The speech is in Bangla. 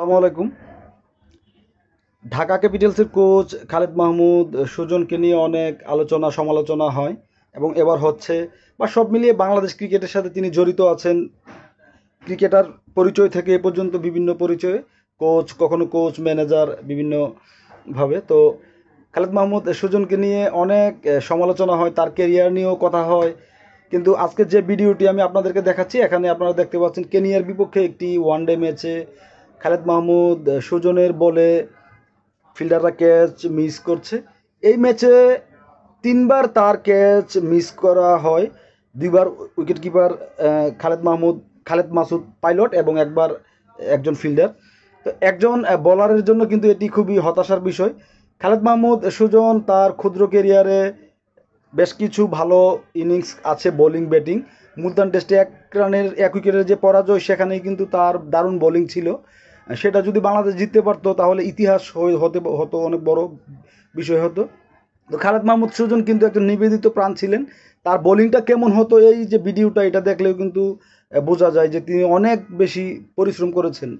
আসসালামু আলাইকুম। ঢাকা ক্যাপিটালসের কোচ খালেদ মাহমুদ সুজনকে নিয়ে অনেক আলোচনা সমালোচনা হয় এবং এবার হচ্ছে বা সব মিলিয়ে বাংলাদেশ ক্রিকেটের সাথে তিনি জড়িত আছেন। ক্রিকেটার পরিচয় থেকে এ পর্যন্ত বিভিন্ন পরিচয়ে কোচ, কখনো কোচ ম্যানেজার বিভিন্নভাবে। তো খালেদ মাহমুদ সুজনকে নিয়ে অনেক সমালোচনা হয়, তার কেরিয়ার নিয়েও কথা হয়। কিন্তু আজকের যে ভিডিওটি আমি আপনাদেরকে দেখাচ্ছি, এখানে আপনারা দেখতে পাচ্ছেন কেনিয়ার বিপক্ষে একটি ওয়ানডে ম্যাচে খালেদ মাহমুদ সুজনের বলে ফিল্ডাররা ক্যাচ মিস করছে। এই ম্যাচে তিনবার তার ক্যাচ মিস করা হয়, দুইবার wicket keeper Khaled Masud pilot এবং একবার একজন ফিল্ডার। তো একজন বোলারের জন্য কিন্তু এটি খুবই হতাশার বিষয়। খালেদ মাহমুদ সুজন তার ক্ষুদ্র কেরিয়ারে বেশ কিছু ভালো ইনিংস আছে, বোলিং ব্যাটিং। মুলতান টেস্টে 1 রানের 1 উইকেটের যে পরাজয়, সেখানেই কিন্তু তার দারুণ বোলিং ছিল। সেটা যদি বাংলাদেশ জিততে পারতো তাহলে ইতিহাস হতে হতো, অনেক বড় বিষয় হতো। তো খালেদ মাহমুদ সুজন কিন্তু একজন নিবেদিত প্রাণ ছিলেন। তার বোলিংটা কেমন হতো, এই যে ভিডিওটা এটা দেখলেও কিন্তু বোঝা যায় যে তিনি অনেক বেশি পরিশ্রম করেছেন।